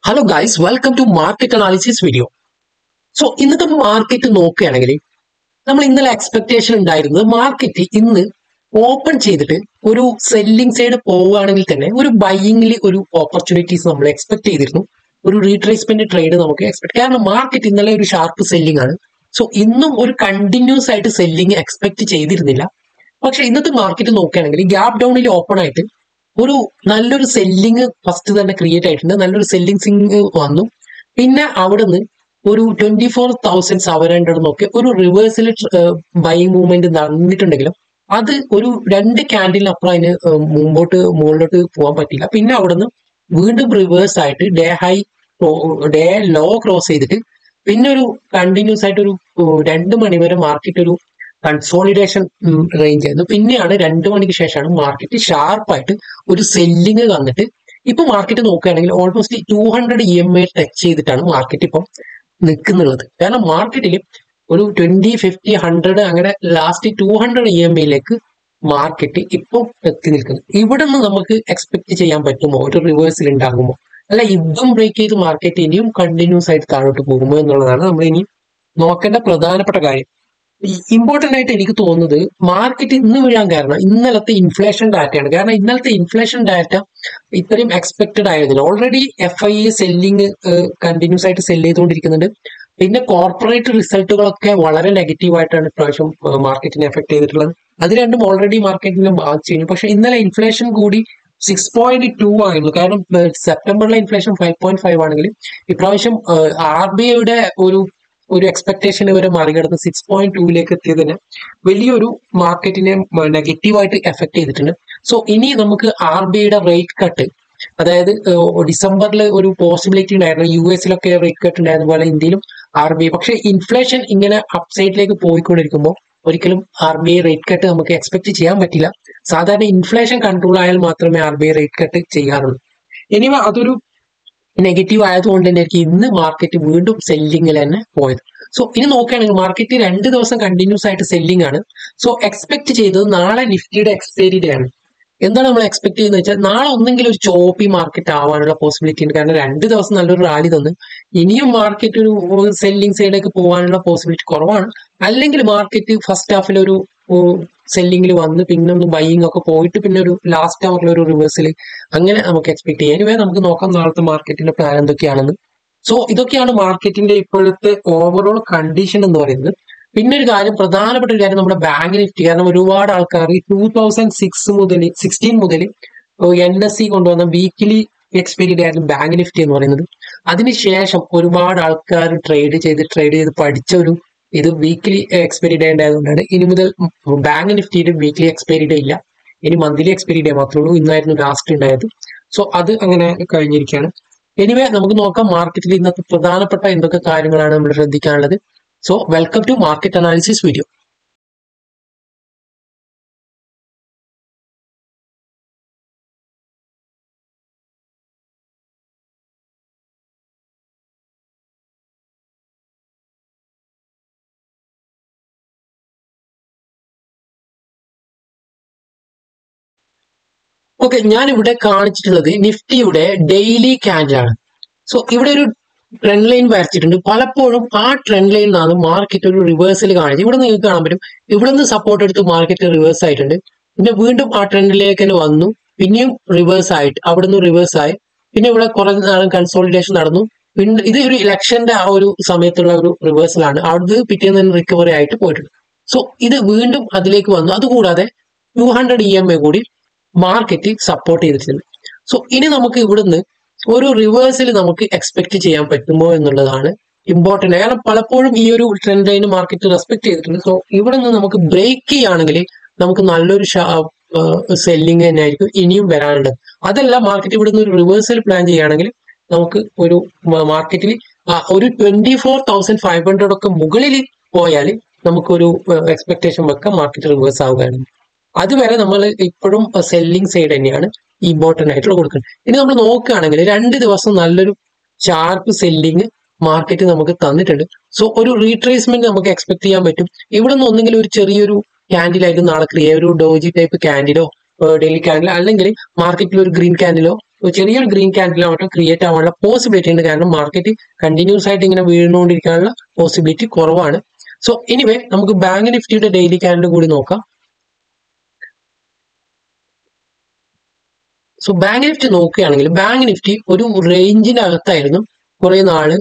Hello guys, welcome to market analysis video. So ഇന്നത്തെ market നോക്കുകയാണെങ്കിൽ നമ്മൾ ഇന്നലെ എക്സ്പെക്ടേഷൻ ഉണ്ടായിരുന്നത് മാർക്കറ്റ് ഇന്ന് ഓപ്പൺ ചെയ്തിട്ട് ഒരു സെല്ലിംഗ് സൈഡ് പോവുകയാണെങ്കിൽ തന്നെ ഒരു ബൈയിങ്ങിൽ ഒരു ഓപ്പർച്യൂണിറ്റീസ് നമ്മൾ എക്സ്പെക്ട് ചെയ്തിരുന്നു. ഒരു റീട്രേസ്മെന്റ് ട്രേഡ് നമുക്ക് എക്സ്പെക്ട്, കാരണം മാർക്കറ്റ് ഇന്നലെ ഒരു ഷാർപ്പ് സെല്ലിംഗ് ആണ്. സോ ഇന്നും ഒരു കണ്ടിന്യൂസ് ആയിട്ട് സെല്ലിംഗ് എക്സ്പെക്ട് ചെയ്തിരുന്നില്ല. പക്ഷെ ഇന്നത്തെ മാർക്കറ്റ് നോക്കുകയാണെങ്കിൽ ഗ്യാപ് ഡൗണിൽ ഓപ്പൺ ആയിട്ട് ഒരു നല്ലൊരു സെല്ലിംഗ് ഫസ്റ്റ് തന്നെ ക്രിയേറ്റ് ആയിട്ടുണ്ട്. നല്ലൊരു സെല്ലിംഗ് സിംഗ് വന്നു. പിന്നെ അവിടുന്ന് ഒരു 24,700 നോക്കി ഒരു റിവേഴ്സൽ ബൈങ് മൂവ്മെന്റ് നടന്നിട്ടുണ്ടെങ്കിലും അത് ഒരു 2 ക്യാൻഡിലിനപ്പുറം അതിന് മുകളിലോട്ട് പോകാൻ പറ്റില്ല. പിന്നെ അവിടുന്ന് വീണ്ടും റിവേഴ്സ് ആയിട്ട് ഡേ ലോ ക്രോസ് ചെയ്തിട്ട് പിന്നെ ഒരു കണ്ടിന്യൂസ് ആയിട്ട് ഒരു 2 മണി വരെ മാർക്കറ്റ് ഒരു കൺസോളിഡേഷൻ റേഞ്ച് ആയിരുന്നു. പിന്നെയാണ് 2 മണിക്ക് ശേഷമാണ് മാർക്കറ്റ് ഷാർപ്പായിട്ട് ഒരു സെല്ലിങ് വന്നിട്ട് ഇപ്പൊ മാർക്കറ്റ് നോക്കുകയാണെങ്കിൽ ഓൾമോസ്റ്റ് 200 EMA ടച്ച് ചെയ്തിട്ടാണ് മാർക്കറ്റ് ഇപ്പം നിൽക്കുന്നുള്ളത്. കാരണം മാർക്കറ്റിൽ ഒരു 20, 50, 100 അങ്ങനെ ലാസ്റ്റ് 200 EMAയിലേക്ക് മാർക്കറ്റ് ഇപ്പോൾ എത്തി നിൽക്കുന്നു. ഇവിടെ നിന്ന് നമുക്ക് എക്സ്പെക്ട് ചെയ്യാൻ പറ്റുമോ ഒരു റിവേഴ്സൽ ഉണ്ടാകുമോ, അല്ല യുദ്ധം ബ്രേക്ക് ചെയ്ത് മാർക്കറ്റ് ഇനിയും കണ്ടിന്യൂസ് ആയിട്ട് താഴോട്ട് പോകുമോ എന്നുള്ളതാണ് നമ്മൾ ഇനി നോക്കേണ്ട പ്രധാനപ്പെട്ട കാര്യം. ഇമ്പോർട്ടന്റ് ആയിട്ട് എനിക്ക് തോന്നുന്നത് മാർക്കറ്റ് ഇന്ന് വീഴാൻ കാരണം ഇന്നലത്തെ ഇൻഫ്ലേഷൻ ഡാറ്റയാണ്. കാരണം ഇന്നലത്തെ ഇൻഫ്ലേഷൻ ഡാറ്റ ഇത്രയും എക്സ്പെക്റ്റഡ് ആയിരുന്നില്ല. ഓൾറെഡി FIA സെല്ലിങ് കണ്ടിന്യൂസ് ആയിട്ട് സെല് ചെയ്തുകൊണ്ടിരിക്കുന്നുണ്ട്. പിന്നെ കോർപ്പറേറ്റ് റിസൾട്ടുകളൊക്കെ വളരെ നെഗറ്റീവായിട്ടാണ് ഇപ്രാവശ്യം മാർക്കറ്റിനെ എഫക്ട് ചെയ്തിട്ടുള്ളത്. അത് രണ്ടും ഓൾറെഡി മാർക്കറ്റിനെ ബാധിച്ചു കഴിഞ്ഞു. പക്ഷെ ഇന്നലെ ഇൻഫ്ലേഷൻ കൂടി 6.2 ആയിരുന്നു. കാരണം സെപ്റ്റംബറിലെ ഇൻഫ്ലേഷൻ 5.5 ആണെങ്കിൽ ഇപ്രാവശ്യം RBIയുടെ ഒരു എക്സ്പെക്ടേഷൻ വരെ മറികടന്ന് 6.2ലേക്ക് എത്തിയതിന് വലിയൊരു മാർക്കറ്റിനെ നെഗറ്റീവായിട്ട് എഫക്ട് ചെയ്തിട്ടുണ്ട്. സോ ഇനി നമുക്ക് RBIയുടെ റേറ്റ് കട്ട്, അതായത് ഡിസംബറിൽ ഒരു പോസിബിലിറ്റി ഉണ്ടായിരുന്നു. US റേറ്റ് കട്ട് ഉണ്ടായിരുന്ന പോലെ ഇന്ത്യയിലും RBI. പക്ഷെ ഇൻഫ്ലേഷൻ ഇങ്ങനെ അപ്സൈഡിലേക്ക് പോയിക്കൊണ്ടിരിക്കുമ്പോൾ ഒരിക്കലും RBI റേറ്റ് കട്ട് നമുക്ക് എക്സ്പെക്ട് ചെയ്യാൻ പറ്റില്ല. സാധാരണ ഇൻഫ്ലേഷൻ കൺട്രോൾ ആയാൽ മാത്രമേ RBI റേറ്റ് കട്ട് ചെയ്യാറുള്ളൂ. ഇനി അതൊരു നെഗറ്റീവ് ആയതുകൊണ്ട് തന്നെ ആയിരിക്കും ഇന്ന് മാർക്കറ്റ് വീണ്ടും സെല്ലിങ്ങിൽ തന്നെ പോയത്. സോ ഇനി നോക്കുകയാണെങ്കിൽ മാർക്കറ്റ് 2 ദിവസം കണ്ടിന്യൂസ് ആയിട്ട് സെല്ലിംഗ് ആണ്. സോ എക്സ്പെക്ട് ചെയ്തത് നാളെ നിഫ്റ്റിയുടെ എക്സ്പയറി ഡേ ആണ്. എന്താണ് നമ്മൾ എക്സ്പെക്ട് ചെയ്യുന്നത് വെച്ചാൽ നാളെ ഒന്നെങ്കിലും ഒരു ചോപ്പി മാർക്കറ്റ് ആവാനുള്ള പോസിബിലിറ്റി ഉണ്ട്. കാരണം 2 ദിവസം നല്ലൊരു റാലി തന്നു. ഇനിയും മാർക്കറ്റ് ഒരു സെല്ലിംഗ് സൈഡിലേക്ക് പോകാനുള്ള പോസിബിലിറ്റി കുറവാണ്. അല്ലെങ്കിൽ മാർക്കറ്റ് ഫസ്റ്റ് ഹാഫിൽ ഒരു സെല്ലിംഗിൽ വന്ന് പിന്നെ ഒന്ന് ബൈയിങ് ഒക്കെ പോയിട്ട് പിന്നെ ഒരു ലാസ്റ്റ് അവറിൽ ഒരു റിവേഴ്സൽ അങ്ങനെ നമുക്ക് എക്സ്പെക്ട് ചെയ്യാം. എനിവേ നമുക്ക് നോക്കാം നാളത്തെ മാർക്കറ്റിന്റെ പ്ലാൻ എന്തൊക്കെയാണെന്ന്. സോ ഇതൊക്കെയാണ് മാർക്കറ്റിന്റെ ഇപ്പോഴത്തെ ഓവറോൾ കണ്ടീഷൻ എന്ന് പറയുന്നത്. പിന്നെ ഒരു കാര്യം, പ്രധാനപ്പെട്ട ഒരു കാര്യം നമ്മുടെ ബാങ്ക് നിഫ്റ്റി. കാരണം ഒരുപാട് ആൾക്കാർ 2016 മുതൽ NSE കൊണ്ടുവന്ന വീക്കിലി എക്സ്പയറി ഡേ ആയിരുന്നു ബാങ്ക് നിഫ്റ്റി എന്ന് പറയുന്നത്. അതിനുശേഷം ഒരുപാട് ആൾക്കാർ ട്രേഡ് ചെയ്ത് പഠിച്ച ഇത് വീക്കിലി എക്സ്പയറി ഡേ ഉണ്ടായതുകൊണ്ടാണ് ഇനി മുതൽ ബാങ്ക് നിഫ്റ്റിയുടെ വീക്കിലി എക്സ്പയറി ഡേ ഇല്ല. ഇനി മന്ത്ലി എക്സ്പയറി ഡേ മാത്രമേ ഉള്ളൂ. ഇന്നായിരുന്നു ലാസ്റ്റ് ഉണ്ടായത്. സോ അത് അങ്ങനെ കഴിഞ്ഞിരിക്കുകയാണ്. എനിവേ നമുക്ക് നോക്കാം മാർക്കറ്റിൽ ഇന്നത്തെ പ്രധാനപ്പെട്ട എന്തൊക്കെ കാര്യങ്ങളാണ് നമ്മൾ ശ്രദ്ധിക്കാനുള്ളത്. So welcome to market analysis video. Okay, ഞാൻ ഇവിടെ കാണിച്ചിട്ടുള്ളത് നിഫ്റ്റിയുടെ ഡെയിലി ക്യാൻഡിലാണ്. സോ ഇവിടെ ഒരു ട്രെൻഡ് ലൈൻ വരച്ചിട്ടുണ്ട്. പലപ്പോഴും ആ ട്രെൻഡ് ലൈനിൽ നിന്നാണ് മാർക്കറ്റ് ഒരു റിവേഴ്സൽ കാണിച്ചത്. ഇവിടെ നിങ്ങൾക്ക് കാണാൻ പറ്റും, ഇവിടെ നിന്ന് സപ്പോർട്ട് എടുത്ത് മാർക്കറ്റ് റിവേഴ്സ് ആയിട്ടുണ്ട്. പിന്നെ വീണ്ടും ആ ട്രെൻഡിലേക്ക് തന്നെ വന്നു, പിന്നെയും റിവേഴ്സ് ആയിട്ട് അവിടെ നിന്ന് റിവേഴ്സ് ആയി. പിന്നെ ഇവിടെ കുറച്ച് നാളും കൺസോളിഡേഷൻ നടന്നു. പിന്നെ ഇത് ഒരു ഇലക്ഷന്റെ ആ ഒരു സമയത്തുള്ള ഒരു റിവേഴ്സലാണ്. അവിടുന്ന് പിറ്റേന്ന് തന്നെ റിക്കവറി ആയിട്ട് പോയിട്ടുണ്ട്. സോ ഇത് വീണ്ടും അതിലേക്ക് വന്നു. അതുകൂടാതെ 200 EMA കൂടി മാർക്കറ്റ് സപ്പോർട്ട് ചെയ്തിട്ടുണ്ട്. സോ ഇനി നമുക്ക് ഇവിടുന്ന് ഒരു റിവേഴ്സൽ നമുക്ക് എക്സ്പെക്ട് ചെയ്യാൻ പറ്റുമോ എന്നുള്ളതാണ് ഇമ്പോർട്ടന്റ്. കാരണം പലപ്പോഴും ഈ ഒരു ട്രെൻഡ് ലൈൻ മാർക്കറ്റ് റെസ്പെക്ട് ചെയ്തിട്ടുണ്ട്. സോ ഇവിടെ നിന്ന് നമുക്ക് ബ്രേക്ക് ചെയ്യുകയാണെങ്കിൽ നമുക്ക് നല്ലൊരു സെല്ലിംഗ് തന്നെ ആയിരിക്കും ഇനിയും വരാനുള്ളത്. അതല്ല മാർക്കറ്റ് ഇവിടെ നിന്ന് ഒരു റിവേഴ്സൽ പ്ലാൻ ചെയ്യുകയാണെങ്കിൽ നമുക്ക് ഒരു മാർക്കറ്റിൽ ഒരു 24,500 ഒക്കെ മുകളിൽ പോയാൽ നമുക്കൊരു എക്സ്പെക്ടേഷൻ വെക്കാം മാർക്കറ്റ് റിവേഴ്സ് ആവുകയാണ്. അതുവരെ നമ്മൾ ഇപ്പോഴും സെല്ലിംഗ് സൈഡ് തന്നെയാണ് ഇമ്പോർട്ടന്റ് ആയിട്ടുള്ള കൊടുക്കുന്നത്. ഇനി നമ്മൾ നോക്കുകയാണെങ്കിൽ 2 ദിവസം നല്ലൊരു ഷാർപ്പ് സെല്ലിംഗ് മാർക്കറ്റ് നമുക്ക് തന്നിട്ടുണ്ട്. സോ ഒരു റീട്രേസ്മെന്റ് നമുക്ക് എക്സ്പെക്ട് ചെയ്യാൻ പറ്റും. ഇവിടെ നിന്ന് ഒന്നെങ്കിലും ഒരു ചെറിയൊരു ക്യാൻഡിലായിട്ട് നാളെ ഒരു ഡോജി ടൈപ്പ് ക്യാൻഡിലോ ഡെയിലി ക്യാൻഡിലോ അല്ലെങ്കിൽ മാർക്കറ്റിൽ ഒരു ഗ്രീൻ ക്യാൻഡിലോ ചെറിയൊരു ഗ്രീൻ ക്യാൻഡിൽ ആവട്ടെ ക്രിയേറ്റ് ആവാനുള്ള പോസിബിലിറ്റി ഉണ്ട്. കാരണം മാർക്കറ്റ് കണ്ടിന്യൂസ് ആയിട്ട് ഇങ്ങനെ വീഴുന്നുകൊണ്ടിരിക്കാനുള്ള പോസിബിലിറ്റി കുറവാണ്. സോ എനിവേ നമുക്ക് ബാങ്ക് നിഫ്റ്റിയുടെ ഡെയിലി ക്യാൻഡിൽ കൂടി നോക്കാം. സോ ബാങ്ക് നിഫ്റ്റി നോക്കുകയാണെങ്കിൽ ബാങ്ക് നിഫ്റ്റി ഒരു റേഞ്ചിന്റെ അകത്തായിരുന്നു കുറെ നാള്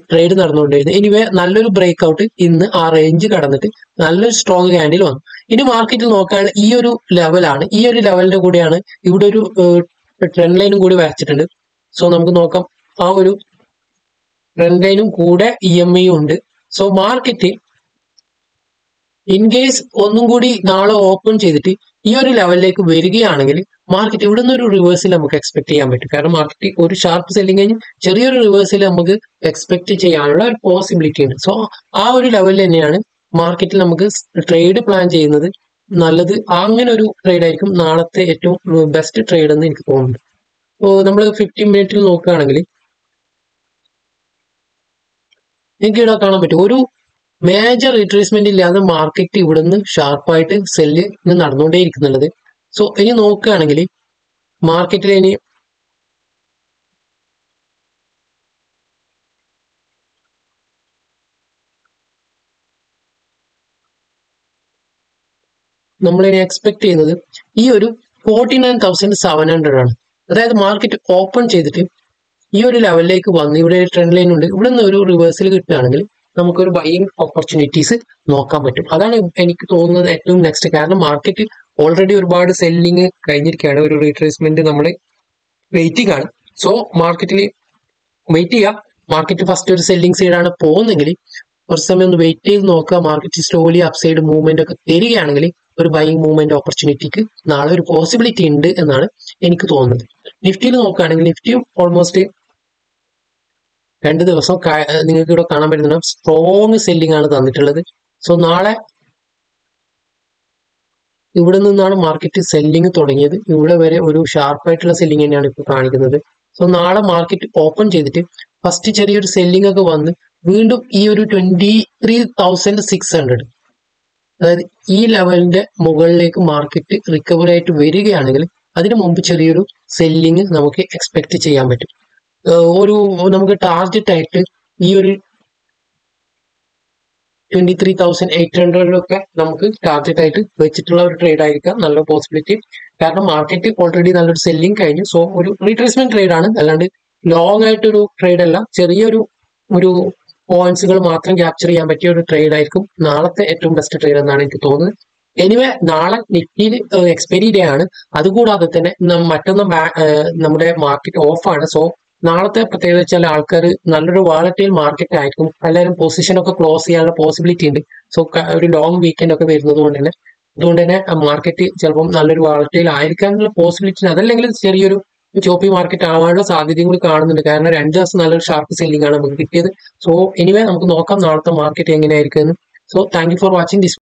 ട്രേഡ് നടന്നുകൊണ്ടിരുന്നത്. എനിവേ നല്ലൊരു ബ്രേക്ക് ഔട്ട് ഇന്ന് ആ റേഞ്ച് കടന്നിട്ട് നല്ലൊരു സ്ട്രോങ് ക്യാൻഡിൽ വന്നു. ഇനി മാർക്കറ്റിൽ നോക്കുകയാണെങ്കിൽ ഈ ഒരു ലെവലാണ്, ഈ ഒരു ലെവലിന്റെ കൂടെയാണ് ഇവിടെ ഒരു ട്രെൻഡ് ലൈനും കൂടി വരച്ചിട്ടുണ്ട്. സോ നമുക്ക് നോക്കാം, ആ ഒരു ട്രെൻഡ് ലൈനും കൂടെ EMA ഉണ്ട്. സോ മാർക്കറ്റ് ഇൻ കേസ് ഒന്നും കൂടി നാളെ ഓപ്പൺ ചെയ്തിട്ട് ഈ ഒരു ലെവലിലേക്ക് വരികയാണെങ്കിൽ മാർക്കറ്റ് ഇവിടെ നിന്ന് ഒരു റിവേഴ്സൽ നമുക്ക് എക്സ്പെക്ട് ചെയ്യാൻ പറ്റും. കാരണം മാർക്കറ്റ് ഒരു ഷാർപ്പ് സെല്ലിംഗ് കഴിഞ്ഞ് ചെറിയൊരു റിവേഴ്സൽ നമുക്ക് എക്സ്പെക്ട് ചെയ്യാനുള്ള ഒരു പോസിബിലിറ്റി ഉണ്ട്. സോ ആ ഒരു ലെവലിൽ തന്നെയാണ് മാർക്കറ്റിൽ നമുക്ക് ട്രേഡ് പ്ലാൻ ചെയ്യുന്നത് നല്ലത്. അങ്ങനെ ഒരു ട്രേഡ് ആയിരിക്കും നാളത്തെ ഏറ്റവും ബെസ്റ്റ് ട്രേഡ് എന്ന് എനിക്ക് തോന്നുന്നു. അപ്പോൾ നമ്മൾ 15 മിനിറ്റിൽ നോക്കുകയാണെങ്കിൽ എനിക്ക് ഇവിടെ കാണാൻ പറ്റും ഒരു മേജർ റിട്രേസ്മെന്റ് ഇല്ലാതെ മാർക്കറ്റ് ഇവിടുന്ന് ഷാർപ്പായിട്ട് സെല്ല് നടന്നുകൊണ്ടേയിരിക്കുന്നുള്ളത്. സോ ഇനി നോക്കുകയാണെങ്കിൽ മാർക്കറ്റിൽ ഇനി നമ്മളിനി എക്സ്പെക്ട് ചെയ്യുന്നത് ഈ ഒരു 49,700 ആണ്. അതായത് മാർക്കറ്റ് ഓപ്പൺ ചെയ്തിട്ട് ഈ ഒരു ലെവലിലേക്ക് വന്ന് ഇവിടെ ട്രെൻഡ് ലൈൻ ഉണ്ട്, ഇവിടെ നിന്ന് ഒരു റിവേഴ്സൽ കിട്ടുകയാണെങ്കിൽ നമുക്കൊരു ബൈയിങ് ഓപ്പർച്യൂണിറ്റീസ് നോക്കാൻ പറ്റും. അതാണ് എനിക്ക് തോന്നുന്നത് ഏറ്റവും നെക്സ്റ്റ്. കാരണം മാർക്കറ്റ് ഓൾറെഡി ഒരുപാട് സെല്ലിങ് കഴിഞ്ഞിരിക്കുകയാണ്, ഒരു റീട്രേസ്മെന്റ് നമ്മൾ വെയിറ്റിംഗ് ആണ്. സോ മാർക്കറ്റിൽ വെയിറ്റ് ചെയ്യുക. മാർക്കറ്റ് ഫസ്റ്റ് ഒരു സെല്ലിംഗ് സൈഡാണ് പോകുന്നെങ്കിൽ കുറച്ച് സമയം ഒന്ന് വെയിറ്റ് ചെയ്ത് നോക്കുക. മാർക്കറ്റ് സ്ലോലി അപ്സൈഡ് മൂവ്മെന്റ് ഒക്കെ തരികയാണെങ്കിൽ ഒരു ബൈയിങ് മൂവ്മെന്റ് ഓപ്പർച്യൂണിറ്റിക്ക് നാളെ ഒരു പോസിബിലിറ്റി ഉണ്ട് എന്നാണ് എനിക്ക് തോന്നുന്നത്. നിഫ്റ്റിയിൽ നോക്കുകയാണെങ്കിൽ നിഫ്റ്റിയും ഓൾമോസ്റ്റ് 2 ദിവസം നിങ്ങൾക്ക് ഇവിടെ കാണാൻ പറ്റുന്ന സ്ട്രോങ് സെല്ലിംഗ് ആണ് തന്നിട്ടുള്ളത്. സോ നാളെ ഇവിടെ നിന്നാണ് മാർക്കറ്റ് സെല്ലിംഗ് തുടങ്ങിയത്, ഇവിടെ വരെ ഒരു ഷാർപ്പായിട്ടുള്ള സെല്ലിംഗ് തന്നെയാണ് ഇപ്പോൾ കാണിക്കുന്നത്. സോ നാളെ മാർക്കറ്റ് ഓപ്പൺ ചെയ്തിട്ട് ഫസ്റ്റ് ചെറിയൊരു സെല്ലിംഗ് ഒക്കെ വന്ന് വീണ്ടും ഈ ഒരു 23,600 അതായത് ഈ ലെവലിന്റെ മുകളിലേക്ക് മാർക്കറ്റ് റിക്കവർ ആയിട്ട് വരികയാണെങ്കിൽ അതിനു മുമ്പ് ചെറിയൊരു സെല്ലിംഗ് നമുക്ക് എക്സ്പെക്ട് ചെയ്യാൻ പറ്റും. ഒരു നമുക്ക് ടാർഗറ്റ് ആയിട്ട് ഈ ഒരു 23,800 നമുക്ക് ടാർഗറ്റ് ആയിട്ട് വെച്ചിട്ടുള്ള ഒരു ട്രേഡ് ആയിരിക്കാം നല്ല പോസിബിലിറ്റി. കാരണം മാർക്കറ്റ് ഓൾറെഡി നല്ലൊരു സെല്ലിംഗ് കഴിഞ്ഞു. സോ ഒരു റീട്രേസ്മെന്റ് ട്രേഡ് ആണ്, അല്ലാണ്ട് ലോങ് ആയിട്ടൊരു ട്രേഡ് അല്ല. ചെറിയൊരു പോയിന്റ്സുകൾ മാത്രം ക്യാപ്ചർ ചെയ്യാൻ പറ്റിയ ഒരു ട്രേഡ് ആയിരിക്കും നാളത്തെ ഏറ്റവും ബെസ്റ്റ് ട്രേഡ് എന്നാണ് എനിക്ക് തോന്നുന്നത്. എനിവേ നാളെ നിഫ്റ്റിയിൽ എക്സ്പയറി ഡേ ആണ്. അതുകൂടാതെ തന്നെ മറ്റൊന്ന് നമ്മുടെ മാർക്കറ്റ് ഓഫാണ്. സോ നാളത്തെ പ്രത്യേകത വെച്ചാൽ ആൾക്കാർ നല്ലൊരു വാളറ്റൈൽ മാർക്കറ്റ് ആയിരിക്കും, എല്ലാവരും പൊസിഷൻ ഒക്കെ ക്ലോസ് ചെയ്യാനുള്ള പോസിബിലിറ്റി ഉണ്ട്. സോ ഒരു ലോങ് വീക്കെൻഡ് ഒക്കെ വരുന്നത് അതുകൊണ്ട് തന്നെ മാർക്കറ്റ് ചിലപ്പം നല്ലൊരു വാളറ്റൈൽ ആയിരിക്കാനുള്ള പോസിബിലിറ്റി, അതല്ലെങ്കിൽ ചെറിയൊരു ചോപ്പി മാർക്കറ്റ് ആവാനുള്ള സാധ്യതയും കൂടി കാണുന്നുണ്ട്. കാരണം 2 ദിവസം നല്ലൊരു ഷാർപ്പ് സെല്ലിംഗ് ആണ് നമുക്ക് കിട്ടിയത്. സോ എനിവേ നമുക്ക് നോക്കാം നാളത്തെ മാർക്കറ്റ് എങ്ങനെയായിരിക്കും എന്ന്. So thank you for watching this.